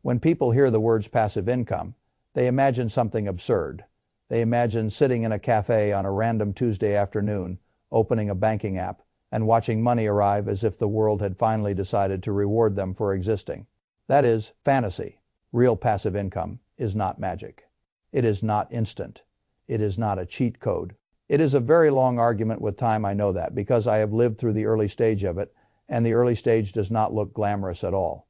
When people hear the words passive income, they imagine something absurd. They imagine sitting in a cafe on a random Tuesday afternoon, opening a banking app, and watching money arrive as if the world had finally decided to reward them for existing. That is fantasy. Real passive income is not magic. It is not instant. It is not a cheat code. It is a very long argument with time, I know that, because I have lived through the early stage of it, and the early stage does not look glamorous at all.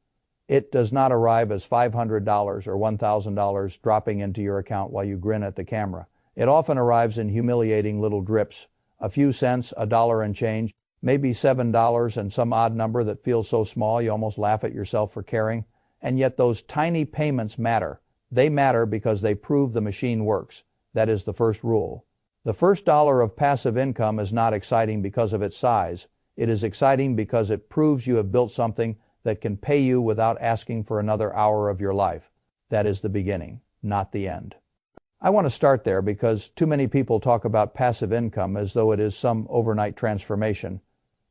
It does not arrive as $500 or $1,000 dropping into your account while you grin at the camera. It often arrives in humiliating little drips, a few cents, $1 and change, maybe $7 and some odd number that feels so small you almost laugh at yourself for caring. And yet those tiny payments matter. They matter because they prove the machine works. That is the first rule. The first dollar of passive income is not exciting because of its size. It is exciting because it proves you have built something that can pay you without asking for another hour of your life. That is the beginning, not the end. I want to start there because too many people talk about passive income as though it is some overnight transformation.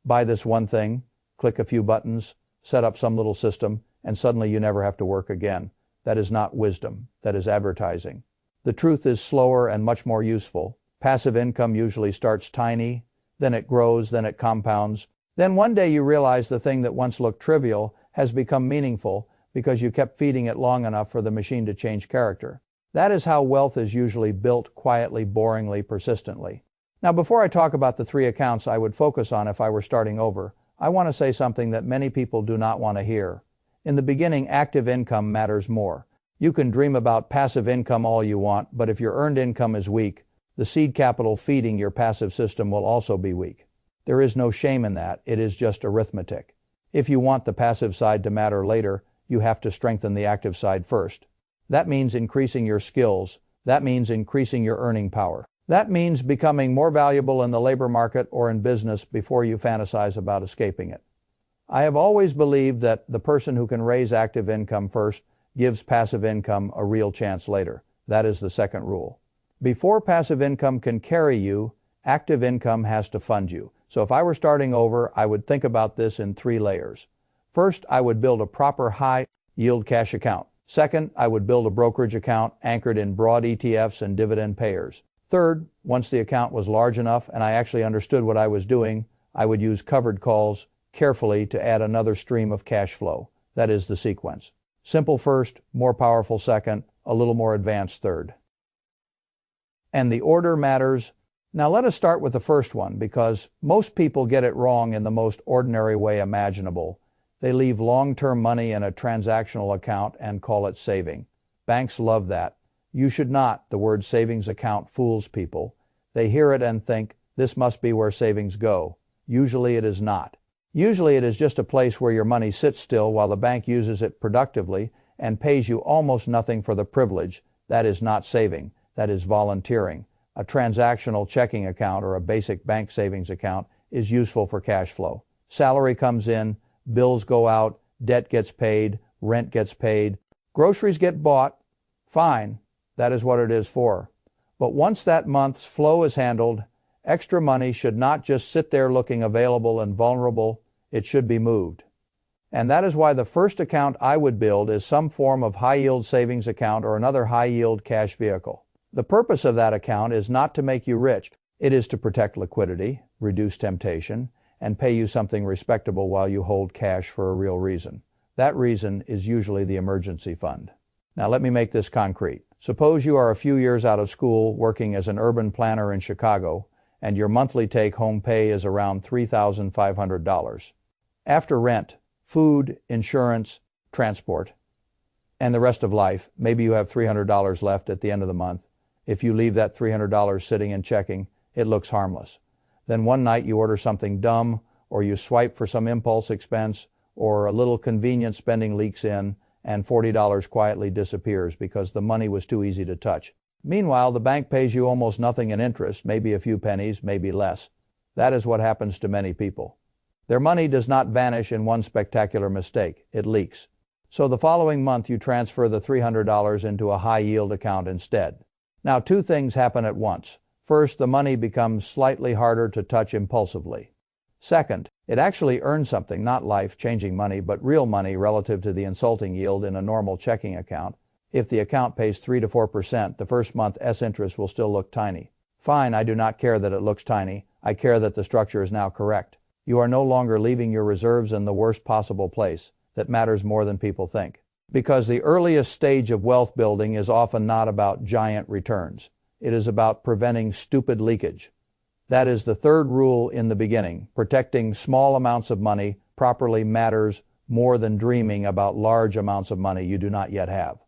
Buy this one thing, click a few buttons, set up some little system, and suddenly you never have to work again. That is not wisdom. That is advertising. The truth is slower and much more useful. Passive income usually starts tiny, then it grows, then it compounds. Then one day you realize the thing that once looked trivial has become meaningful because you kept feeding it long enough for the machine to change character. That is how wealth is usually built quietly, boringly, persistently. Now, before I talk about the 3 accounts I would focus on if I were starting over, I want to say something that many people do not want to hear. In the beginning, active income matters more. You can dream about passive income all you want, but if your earned income is weak, the seed capital feeding your passive system will also be weak. There is no shame in that. It is just arithmetic. If you want the passive side to matter later, you have to strengthen the active side first. That means increasing your skills. That means increasing your earning power. That means becoming more valuable in the labor market or in business before you fantasize about escaping it. I have always believed that the person who can raise active income first gives passive income a real chance later. That is the second rule. Before passive income can carry you, active income has to fund you. So if I were starting over, I would think about this in 3 layers. First, I would build a proper high-yield cash account. Second, I would build a brokerage account anchored in broad ETFs and dividend payers. Third, once the account was large enough and I actually understood what I was doing, I would use covered calls carefully to add another stream of cash flow. That is the sequence. Simple first, more powerful second, a little more advanced third. And the order matters. Now let us start with the first one because most people get it wrong in the most ordinary way imaginable. They leave long-term money in a transactional account and call it saving. Banks love that. You should not. The word savings account fools people. They hear it and think, this must be where savings go. Usually it is not. Usually it is just a place where your money sits still while the bank uses it productively and pays you almost nothing for the privilege. That is not saving. That is volunteering. A transactional checking account or a basic bank savings account is useful for cash flow. Salary comes in, bills go out, debt gets paid, rent gets paid, groceries get bought. Fine, that is what it is for. But once that month's flow is handled, extra money should not just sit there looking available and vulnerable, it should be moved. And that is why the first account I would build is some form of high-yield savings account or another high-yield cash vehicle. The purpose of that account is not to make you rich. It is to protect liquidity, reduce temptation, and pay you something respectable while you hold cash for a real reason. That reason is usually the emergency fund. Now let me make this concrete. Suppose you are a few years out of school working as an urban planner in Chicago, and your monthly take-home pay is around $3,500. After rent, food, insurance, transport, and the rest of life, maybe you have $300 left at the end of the month. If you leave that $300 sitting and checking, it looks harmless. Then one night you order something dumb, or you swipe for some impulse expense, or a little convenient spending leaks in, and $40 quietly disappears because the money was too easy to touch. Meanwhile, the bank pays you almost nothing in interest, maybe a few pennies, maybe less. That is what happens to many people. Their money does not vanish in one spectacular mistake. It leaks. So the following month you transfer the $300 into a high-yield account instead. Now 2 things happen at once. First, the money becomes slightly harder to touch impulsively. Second, It actually earns something, not life-changing money, but real money relative to the insulting yield in a normal checking account. If the account pays 3 to 4%, the first month's interest will still look tiny. Fine, I do not care that it looks tiny. I care that the structure is now correct. You are no longer leaving your reserves in the worst possible place. That matters more than people think. Because the earliest stage of wealth building is often not about giant returns. It is about preventing stupid leakage. That is the third rule in the beginning. Protecting small amounts of money properly matters more than dreaming about large amounts of money you do not yet have.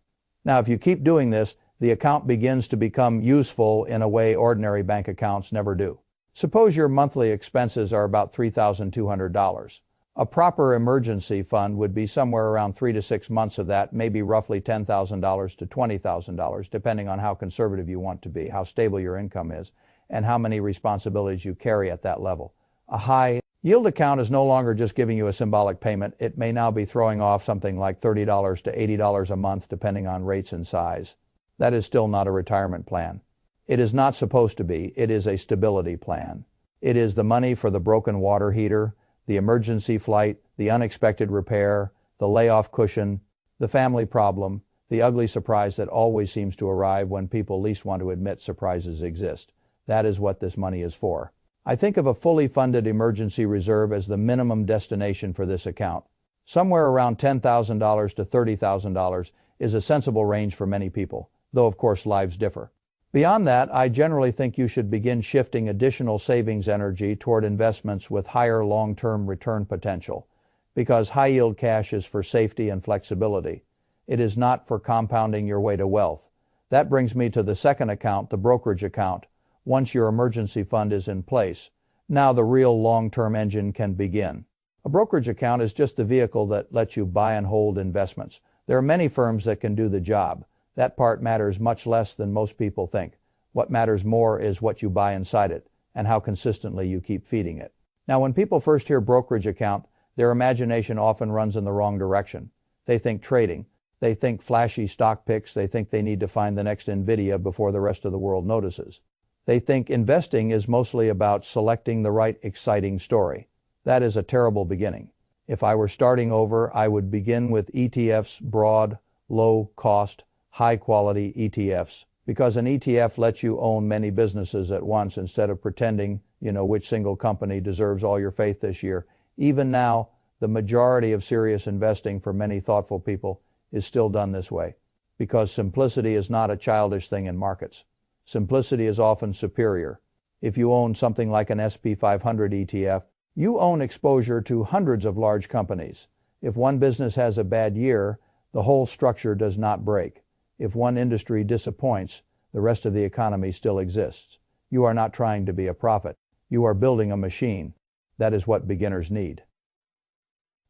Now, if you keep doing this, the account begins to become useful in a way ordinary bank accounts never do. Suppose your monthly expenses are about $3,200. A proper emergency fund would be somewhere around 3 to 6 months of that, maybe roughly $10,000 to $20,000, depending on how conservative you want to be, how stable your income is, and how many responsibilities you carry at that level. A high yield account is no longer just giving you a symbolic payment. It may now be throwing off something like $30 to $80 a month, depending on rates and size. That is still not a retirement plan. It is not supposed to be. It is a stability plan. It is the money for the broken water heater, the emergency flight, the unexpected repair, the layoff cushion, the family problem, the ugly surprise that always seems to arrive when people least want to admit surprises exist. That is what this money is for. I think of a fully funded emergency reserve as the minimum destination for this account. Somewhere around $10,000 to $30,000 is a sensible range for many people, though of course lives differ. Beyond that, I generally think you should begin shifting additional savings energy toward investments with higher long-term return potential, because high-yield cash is for safety and flexibility. It is not for compounding your way to wealth. That brings me to the second account, the brokerage account. Once your emergency fund is in place, now the real long-term engine can begin. A brokerage account is just the vehicle that lets you buy and hold investments. There are many firms that can do the job. That part matters much less than most people think. What matters more is what you buy inside it and how consistently you keep feeding it. Now, when people first hear brokerage account, their imagination often runs in the wrong direction. They think trading. They think flashy stock picks. They think they need to find the next Nvidia before the rest of the world notices. They think investing is mostly about selecting the right exciting story. That is a terrible beginning. If I were starting over, I would begin with ETFs, broad, low-cost, high-quality ETFs, because an ETF lets you own many businesses at once instead of pretending, which single company deserves all your faith this year. Even now, the majority of serious investing for many thoughtful people is still done this way, because simplicity is not a childish thing in markets. Simplicity is often superior. If you own something like an SP 500 ETF, you own exposure to hundreds of large companies. If one business has a bad year, the whole structure does not break. If one industry disappoints, the rest of the economy still exists. You are not trying to be a prophet. You are building a machine. That is what beginners need.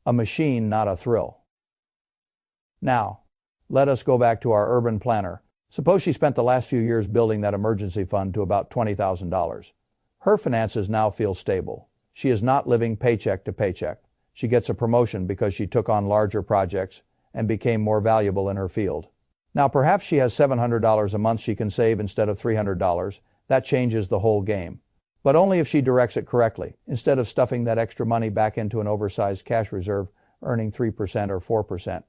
A machine, not a thrill. Now, let us go back to our urban planner. Suppose she spent the last few years building that emergency fund to about $20,000. Her finances now feel stable. She is not living paycheck to paycheck. She gets a promotion because she took on larger projects and became more valuable in her field. Now, perhaps she has $700 a month she can save instead of $300. That changes the whole game. But only if she directs it correctly, instead of stuffing that extra money back into an oversized cash reserve, earning 3% or 4%.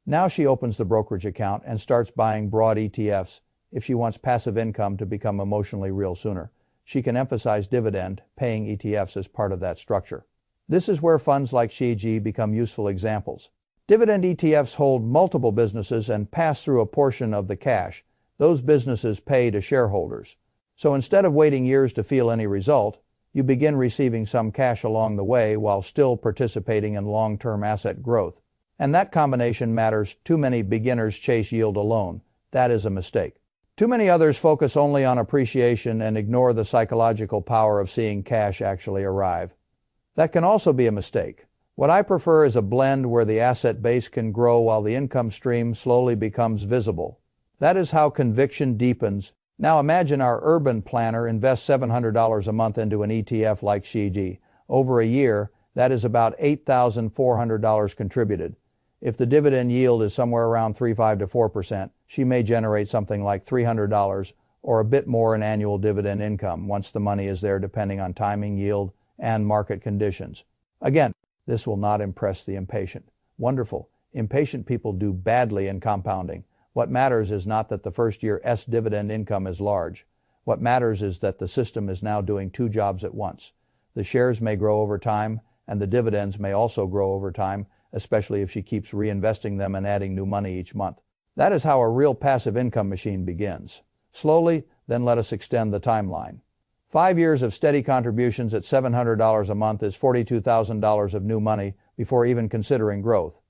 Now she opens the brokerage account and starts buying broad ETFs if she wants passive income to become emotionally real sooner. She can emphasize dividend, paying ETFs as part of that structure. This is where funds like Shiji become useful examples. Dividend ETFs hold multiple businesses and pass through a portion of the cash those businesses pay to shareholders. So instead of waiting years to feel any result, you begin receiving some cash along the way while still participating in long-term asset growth. And that combination matters. Too many beginners chase yield alone. That is a mistake. Too many others focus only on appreciation and ignore the psychological power of seeing cash actually arrive. That can also be a mistake. What I prefer is a blend where the asset base can grow while the income stream slowly becomes visible. That is how conviction deepens. Now imagine our urban planner invests $700 a month into an ETF like Shiji. Over a year, that is about $8,400 contributed. If the dividend yield is somewhere around 3.5 to 4%, she may generate something like $300 or a bit more in annual dividend income once the money is there, depending on timing, yield, and market conditions. Again, this will not impress the impatient. Wonderful. Impatient people do badly in compounding. What matters is not that the first year's dividend income is large. What matters is that the system is now doing two jobs at once. The shares may grow over time, and the dividends may also grow over time, especially if she keeps reinvesting them and adding new money each month. That is how a real passive income machine begins. Slowly, then let us extend the timeline. 5 years of steady contributions at $700 a month is $42,000 of new money before even considering growth.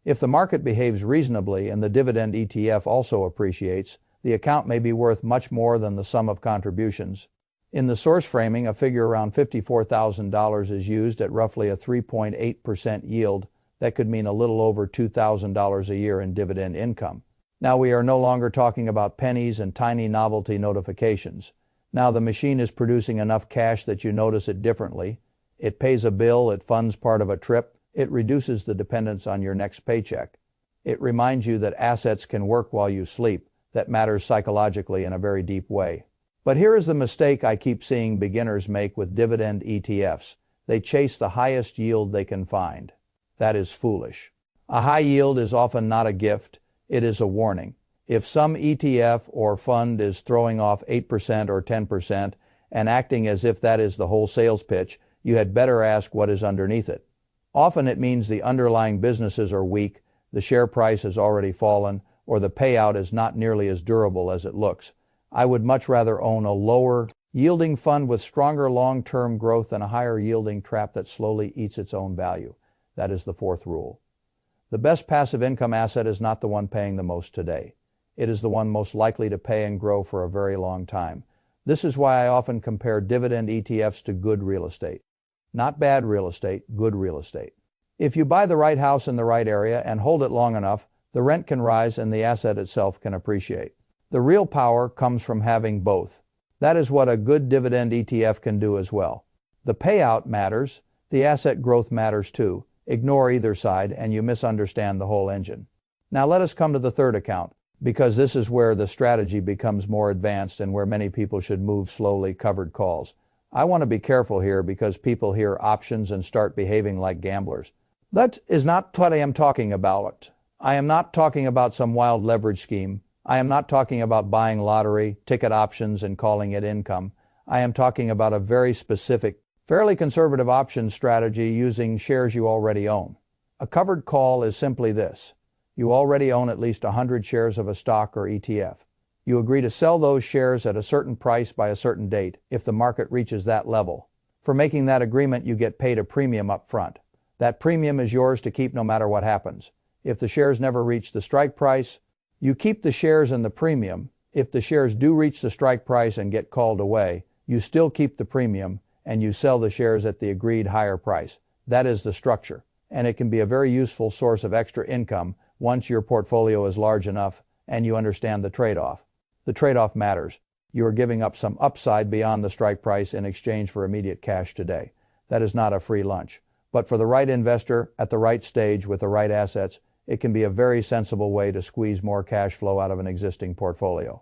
If the market behaves reasonably and the dividend ETF also appreciates, the account may be worth much more than the sum of contributions. In the source framing, a figure around $54,000 is used at roughly a 3.8% yield. That could mean a little over $2,000 a year in dividend income. Now we are no longer talking about pennies and tiny novelty notifications. Now the machine is producing enough cash that you notice it differently. It pays a bill, it funds part of a trip, it reduces the dependence on your next paycheck. It reminds you that assets can work while you sleep. That matters psychologically in a very deep way. But here is the mistake I keep seeing beginners make with dividend ETFs. They chase the highest yield they can find. That is foolish. A high yield is often not a gift, it is a warning. If some ETF or fund is throwing off 8% or 10% and acting as if that is the whole sales pitch, you had better ask what is underneath it. Often it means the underlying businesses are weak, the share price has already fallen, or the payout is not nearly as durable as it looks. I would much rather own a lower yielding fund with stronger long-term growth than a higher yielding trap that slowly eats its own value. That is the fourth rule. The best passive income asset is not the one paying the most today. It is the one most likely to pay and grow for a very long time. This is why I often compare dividend ETFs to good real estate. Not bad real estate, good real estate. If you buy the right house in the right area and hold it long enough, the rent can rise and the asset itself can appreciate. The real power comes from having both. That is what a good dividend ETF can do as well. The payout matters, the asset growth matters too. Ignore either side and you misunderstand the whole engine. Now let us come to the third account, because this is where the strategy becomes more advanced and where many people should move slowly. Covered calls. I want to be careful here because people hear options and start behaving like gamblers. That is not what I am talking about. I am not talking about some wild leverage scheme. I am not talking about buying lottery, ticket options and calling it income. I am talking about a very specific, fairly conservative option strategy using shares you already own. A covered call is simply this. You already own at least 100 shares of a stock or ETF. You agree to sell those shares at a certain price by a certain date if the market reaches that level. For making that agreement, you get paid a premium up front. That premium is yours to keep no matter what happens. If the shares never reach the strike price, you keep the shares and the premium. If the shares do reach the strike price and get called away, you still keep the premium and you sell the shares at the agreed higher price. That is the structure, and it can be a very useful source of extra income once your portfolio is large enough and you understand the trade-off. The trade-off matters. You are giving up some upside beyond the strike price in exchange for immediate cash today. That is not a free lunch. But for the right investor at the right stage with the right assets, it can be a very sensible way to squeeze more cash flow out of an existing portfolio.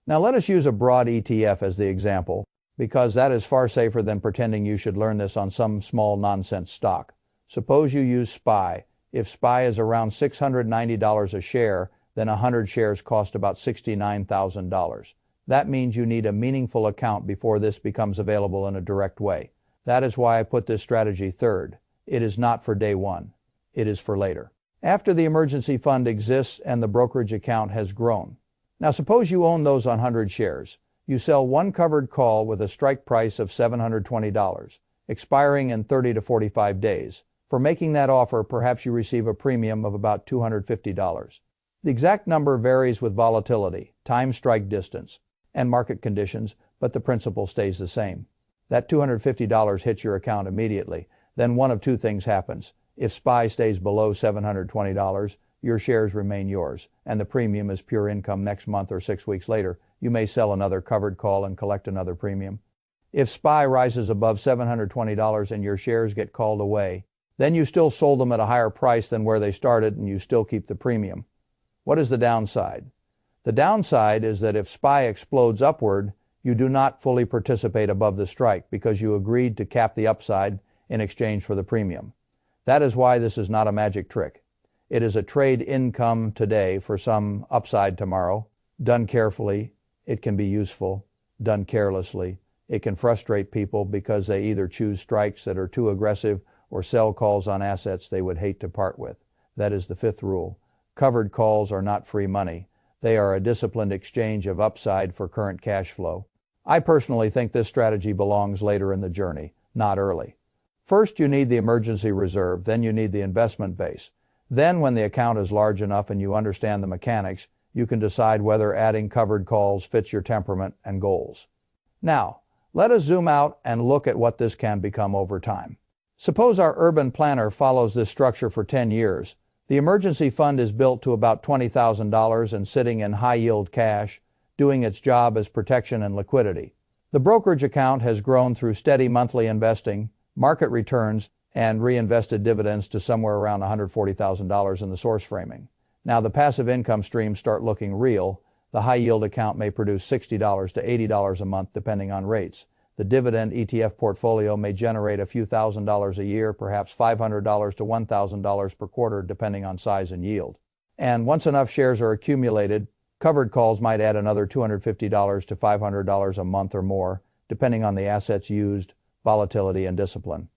Now let us use a broad ETF as the example, because that is far safer than pretending you should learn this on some small nonsense stock. Suppose you use SPY. If SPY is around $690 a share, then 100 shares cost about $69,000. That means you need a meaningful account before this becomes available in a direct way. That is why I put this strategy third. It is not for day one. It is for later. After the emergency fund exists and the brokerage account has grown. Now suppose you own those 100 shares. You sell one covered call with a strike price of $720, expiring in 30 to 45 days. For making that offer, perhaps you receive a premium of about $250. The exact number varies with volatility, time strike distance, and market conditions, but the principle stays the same. That $250 hits your account immediately. Then one of two things happens. If SPY stays below $720, your shares remain yours, and the premium is pure income next month or 6 weeks later. You may sell another covered call and collect another premium. If SPY rises above $720 and your shares get called away, then you still sold them at a higher price than where they started and you still keep the premium. What is the downside? The downside is that if SPY explodes upward, you do not fully participate above the strike because you agreed to cap the upside in exchange for the premium. That is why this is not a magic trick. It is a trade income today for some upside tomorrow. Done carefully, it can be useful. Done carelessly, it can frustrate people because they either choose strikes that are too aggressive or sell calls on assets they would hate to part with. That is the fifth rule. Covered calls are not free money. They are a disciplined exchange of upside for current cash flow. I personally think this strategy belongs later in the journey, not early. First, you need the emergency reserve, then you need the investment base. Then, when the account is large enough and you understand the mechanics, you can decide whether adding covered calls fits your temperament and goals. Now, let us zoom out and look at what this can become over time. Suppose our urban planner follows this structure for 10 years. The emergency fund is built to about $20,000 and sitting in high-yield cash, doing its job as protection and liquidity. The brokerage account has grown through steady monthly investing, market returns, and reinvested dividends to somewhere around $140,000 in the source framing. Now the passive income streams start looking real. The high-yield account may produce $60 to $80 a month depending on rates. The dividend ETF portfolio may generate a few $1,000s a year, perhaps $500 to $1,000 per quarter depending on size and yield. And once enough shares are accumulated, covered calls might add another $250 to $500 a month or more, depending on the assets used, volatility, and discipline.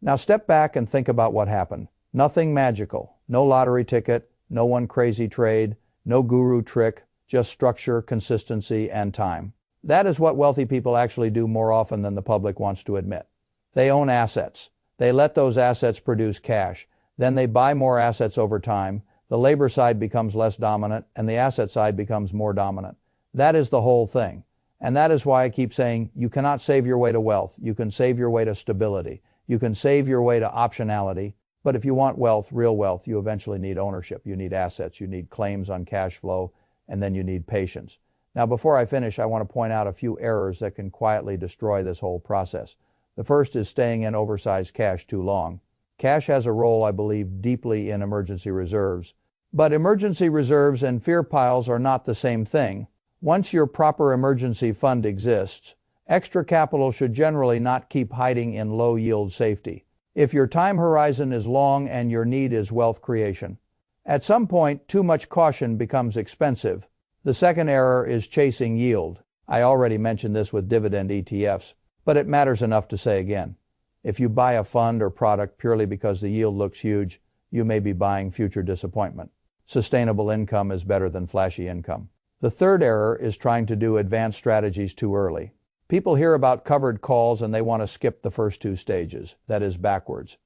Now step back and think about what happened. Nothing magical, no lottery ticket, no one crazy trade, no guru trick, just structure, consistency, and time. That is what wealthy people actually do more often than the public wants to admit. They own assets. They let those assets produce cash. Then they buy more assets over time. The labor side becomes less dominant, and the asset side becomes more dominant. That is the whole thing. And that is why I keep saying you cannot save your way to wealth. You can save your way to stability. You can save your way to optionality. But if you want wealth, real wealth, you eventually need ownership. You need assets. You need claims on cash flow, and then you need patience. Now, before I finish, I want to point out a few errors that can quietly destroy this whole process. The first is staying in oversized cash too long. Cash has a role, I believe, deeply in emergency reserves. But emergency reserves and fear piles are not the same thing. Once your proper emergency fund exists, extra capital should generally not keep hiding in low-yield safety. If your time horizon is long and your need is wealth creation, at some point, too much caution becomes expensive. The second error is chasing yield. I already mentioned this with dividend ETFs, but it matters enough to say again. If you buy a fund or product purely because the yield looks huge, you may be buying future disappointment. Sustainable income is better than flashy income. The third error is trying to do advanced strategies too early. People hear about covered calls and they want to skip the first two stages, that is backwards.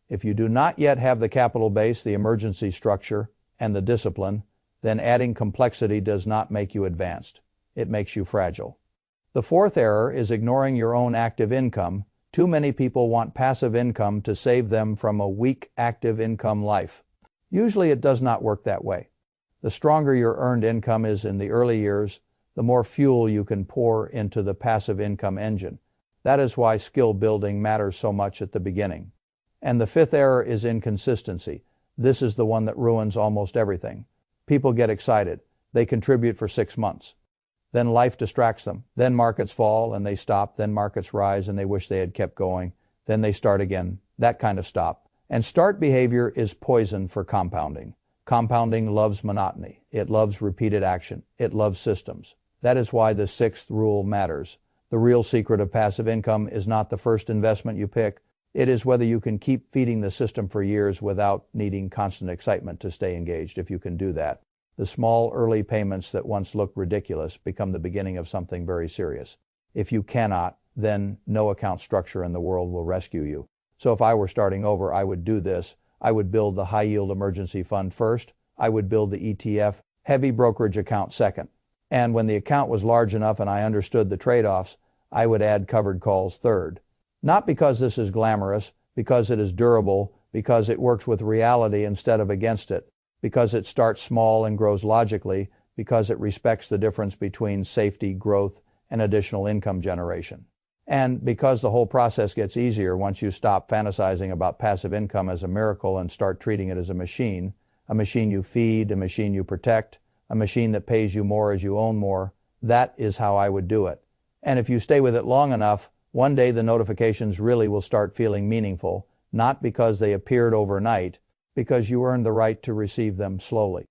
If you do not yet have the capital base, the emergency structure, and the discipline, then adding complexity does not make you advanced. It makes you fragile. The fourth error is ignoring your own active income. Too many people want passive income to save them from a weak active income life. Usually it does not work that way. The stronger your earned income is in the early years, the more fuel you can pour into the passive income engine. That is why skill building matters so much at the beginning. And the fifth error is inconsistency. This is the one that ruins almost everything. People get excited. They contribute for 6 months. Then life distracts them. Then markets fall and they stop. Then markets rise and they wish they had kept going. Then they start again. That kind of stop. And start behavior is poison for compounding. Compounding loves monotony. It loves repeated action. It loves systems. That is why the sixth rule matters. The real secret of passive income is not the first investment you pick. It is whether you can keep feeding the system for years without needing constant excitement to stay engaged. If you can do that, the small early payments that once looked ridiculous become the beginning of something very serious. If you cannot, then no account structure in the world will rescue you. So if I were starting over, I would do this. I would build the high-yield emergency fund first. I would build the ETF heavy brokerage account second. And when the account was large enough and I understood the trade-offs, I would add covered calls third. Not because this is glamorous, because it is durable, because it works with reality instead of against it, because it starts small and grows logically, because it respects the difference between safety, growth, and additional income generation. And because the whole process gets easier once you stop fantasizing about passive income as a miracle and start treating it as a machine you feed, a machine you protect, a machine that pays you more as you own more. That is how I would do it. And if you stay with it long enough, One day the notifications really will start feeling meaningful, not because they appeared overnight, because you earned the right to receive them slowly.